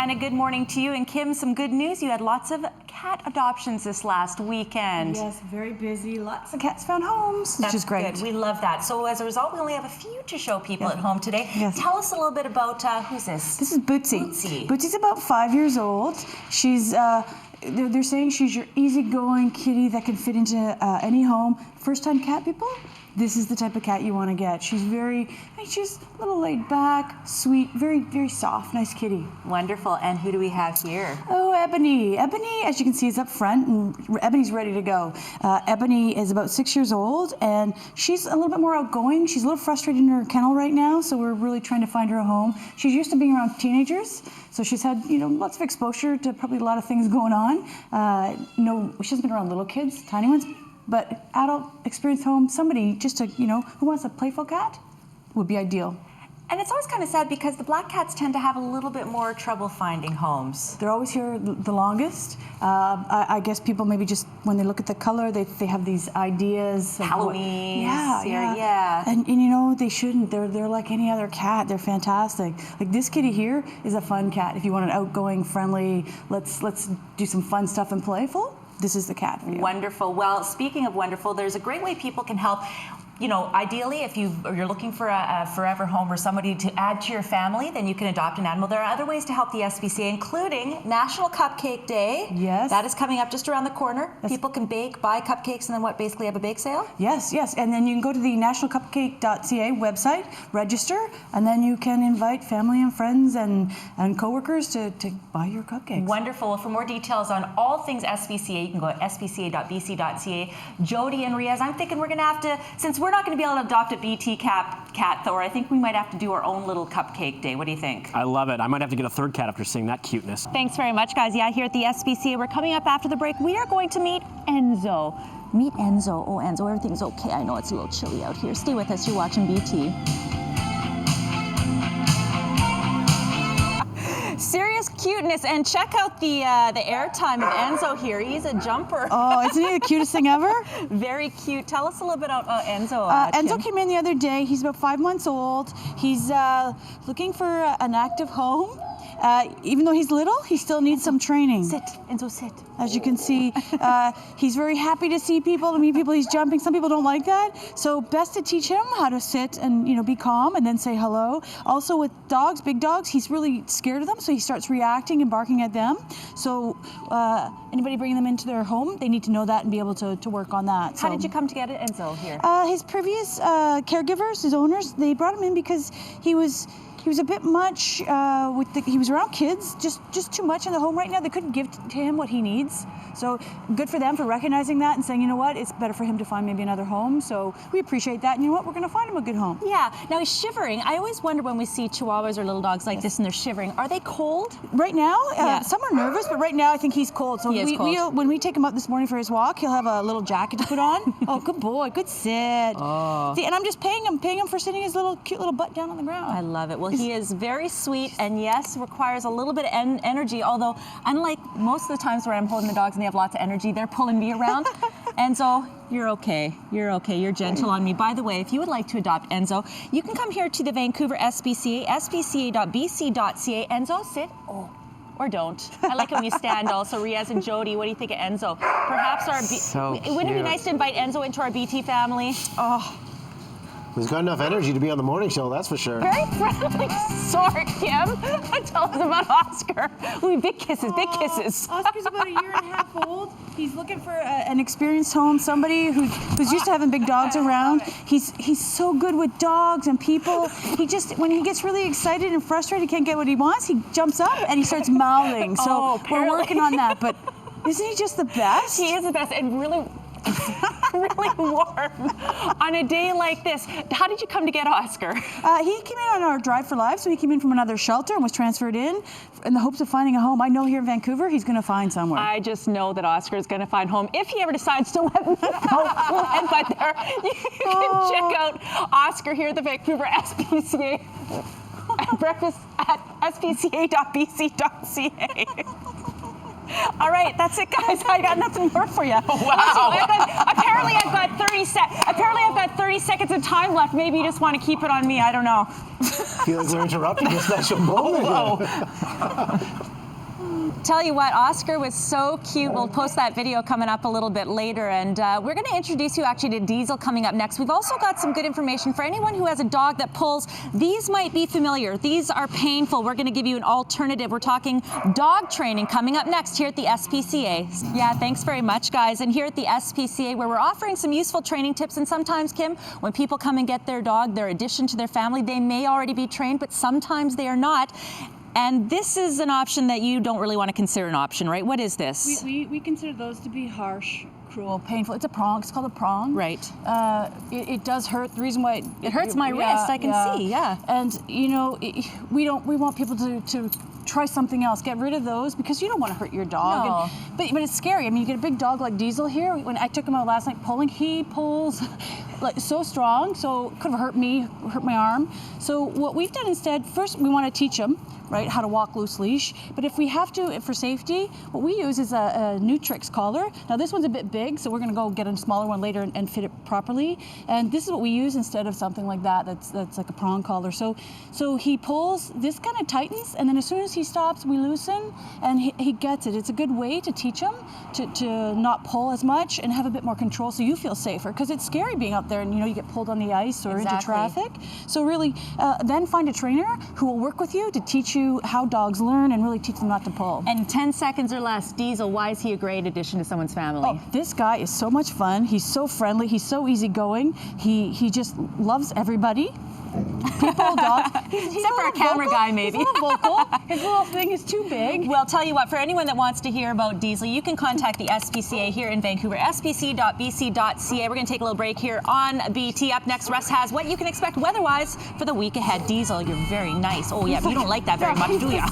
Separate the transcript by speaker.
Speaker 1: And a good morning to you. And Kim, some good news. You had lots of cat adoptions this last weekend.
Speaker 2: Yes, very busy. Lots of cats found homes, which is great.
Speaker 1: Good. We love that. So as a result, we only have a few to show people at home today.
Speaker 2: Yes.
Speaker 1: Tell us a little bit about who's this?
Speaker 2: This is Bootsy.
Speaker 1: Bootsy.
Speaker 2: Bootsy's about 5 years old. She's they're saying she's your easygoing kitty that can fit into any home. First-time cat people? This is the type of cat you want to get. She's she's a little laid back, sweet, very, very soft, nice kitty.
Speaker 1: Wonderful. And who do we have here?
Speaker 2: Oh, Ebony. Ebony, as you can see, is up front, and Ebony's ready to go. Ebony is about 6 years old, and she's a little bit more outgoing. She's a little frustrated in her kennel right now, so we're really trying to find her a home. She's used to being around teenagers, so she's had, lots of exposure to probably a lot of things going on. She hasn't been around little kids, tiny ones. But adult experienced home, somebody just to, who wants a playful cat would be ideal.
Speaker 1: And it's always kind of sad because the black cats tend to have a little bit more trouble finding homes.
Speaker 2: They're always here the longest. I guess people maybe just, when they look at the color, they have these ideas. Of
Speaker 1: Halloween.
Speaker 2: Yeah. And they shouldn't. They're like any other cat. They're fantastic. Like this kitty here is a fun cat. If you want an outgoing, friendly, let's do some fun stuff and playful, this is the cat for you.
Speaker 1: Wonderful. Well, speaking of wonderful, there's a great way people can help. Ideally, if you're looking for a forever home or somebody to add to your family, then you can adopt an animal. There are other ways to help the SPCA, including National Cupcake Day.
Speaker 2: Yes.
Speaker 1: That is coming up just around the corner. People can buy cupcakes, and then basically have a bake sale?
Speaker 2: Yes. And then you can go to the nationalcupcake.ca website, register, and then you can invite family and friends and coworkers to buy your cupcakes.
Speaker 1: Wonderful. Well, for more details on all things SPCA, you can go to spca.bc.ca. Jody and Riaz, I'm thinking we're going to have to, since we're not going to be able to adopt a BT cat, Thor, I think we might have to do our own little cupcake day. What do you think?
Speaker 3: I love it. I might have to get a third cat after seeing that cuteness.
Speaker 1: Thanks very much, guys. Yeah, here at the SPCA, we're coming up after the break. We are going to meet Enzo. Meet Enzo. Oh, Enzo, everything's okay. I know it's a little chilly out here. Stay with us. You're watching BT. Serious cuteness, and check out the airtime of Enzo here. He's a jumper.
Speaker 2: Oh, isn't he the cutest thing ever?
Speaker 1: Very cute. Tell us a little bit about Enzo.
Speaker 2: Enzo came in the other day. He's about 5 months old. He's looking for an active home. Even though he's little, he still needs some training.
Speaker 1: Sit, Enzo, sit.
Speaker 2: As you can see, he's very happy to see people, to meet people. He's jumping. Some people don't like that. So best to teach him how to sit and, be calm and then say hello. Also with dogs, big dogs, he's really scared of them. So he starts reacting and barking at them. So anybody bringing them into their home, they need to know that and be able to work on that.
Speaker 1: How did you come to get Enzo here?
Speaker 2: His previous caregivers, his owners, they brought him in because he was a bit much he was around kids, just too much in the home right now. They couldn't give to him what he needs. So good for them for recognizing that and saying, you know what, it's better for him to find maybe another home. So we appreciate that. And you know what, we're going to find him a good home.
Speaker 1: Yeah. Now he's shivering. I always wonder when we see chihuahuas or little dogs like this and they're shivering. Are they cold?
Speaker 2: Right now, some are nervous, but right now I think he's cold. So when we take him out this morning for his walk, he'll have a little jacket to put on. Oh, good boy, good sit.
Speaker 1: Oh.
Speaker 2: See, and I'm just paying him for sitting his cute little butt down on the ground.
Speaker 1: I love it. Well, he is very sweet and yes, requires a little bit of energy, although unlike most of the times where I'm holding the dogs and they have lots of energy, they're pulling me around. Enzo, you're okay. You're okay. You're gentle on me. By the way, if you would like to adopt Enzo, you can come here to the Vancouver SPCA, spca.bc.ca. Enzo, sit. Oh. Or don't. I like it when you stand also. Riaz and Jody, what do you think of Enzo? Perhaps wouldn't it be nice to invite Enzo into our BT family? Oh.
Speaker 4: He's got enough energy to be on the morning show, that's for sure.
Speaker 1: Very friendly sort, Kim. Tell us about Oscar. Ooh, big kisses, big kisses.
Speaker 2: Oscar's about 1.5 years old. He's looking for an experienced home, somebody who's used to having big dogs around. He's so good with dogs and people. When he gets really excited and frustrated, can't get what he wants, he jumps up and he starts mouthing. So we're working on that. But isn't he just the best?
Speaker 1: He is the best, and really warm on a day like this. How did you come to get Oscar?
Speaker 2: He came in on our Drive for Life, so he came in from another shelter and was transferred in the hopes of finding a home. I know here in Vancouver he's going to find somewhere.
Speaker 1: I just know that Oscar is going to find home if he ever decides to let me know. We'll head by there. You can check out Oscar here at the Vancouver SPCA. Breakfast at spca.bc.ca. All right, that's it, guys. I got nothing more for you.
Speaker 3: Wow.
Speaker 1: Apparently, I've got 30 seconds of time left. Maybe you just want to keep it on me. I don't know.
Speaker 4: I feel like we're interrupting a special moment.
Speaker 1: Tell you what, Oscar was so cute. We'll post that video coming up a little bit later, and we're going to introduce you actually to Diesel coming up next. We've also got some good information for anyone who has a dog that pulls. These might be familiar. These are painful. We're going to give you an alternative. We're talking dog training coming up next here at the SPCA. Yeah, thanks very much, guys. And here at the SPCA, where we're offering some useful training tips, and sometimes, Kim, when people come and get their dog, their addition to their family, they may already be trained, but sometimes they are not. And this is an option that you don't really want to consider an option, right? What is this?
Speaker 2: We consider those to be harsh, cruel, painful. It's a prong. It's called a prong.
Speaker 1: Right.
Speaker 2: It does hurt. The reason why
Speaker 1: It hurts my wrist, I can see, yeah.
Speaker 2: And you know, we want people to try something else. Get rid of those because you don't want to hurt your dog.
Speaker 1: No.
Speaker 2: But it's scary. I mean, you get a big dog like Diesel here. When I took him out last night pulling, he pulls like so strong, so could have hurt me, hurt my arm. So what we've done instead, first we want to teach him, right, how to walk loose leash. But if we have to, for safety, what we use is a Nutrix collar. Now this one's a bit big, so we're going to go get a smaller one later and fit it properly. And this is what we use instead of something like that. That's like a prong collar. So he pulls. This kind of tightens, and then as soon as he stops, we loosen, and he gets it. It's a good way to teach him to not pull as much and have a bit more control, so you feel safer. Because it's scary being out there, and you get pulled on the ice or into traffic. So really, then find a trainer who will work with you to teach you how dogs learn and really teach them not to pull.
Speaker 1: And 10 seconds or less, Diesel, why is he a great addition to someone's family?
Speaker 2: Oh, this guy is so much fun. He's so friendly. He's so easygoing. He just loves everybody. People, dogs.
Speaker 1: Except for a camera guy, maybe.
Speaker 2: He's a little vocal. His little thing is too big.
Speaker 1: Well, tell you what, for anyone that wants to hear about Diesel, you can contact the SPCA here in Vancouver, spc.bc.ca. We're going to take a little break here on BT. Up next, Russ has what you can expect weather-wise for the week ahead. Diesel, you're very nice. Oh, yeah, but you don't like that very much, do you?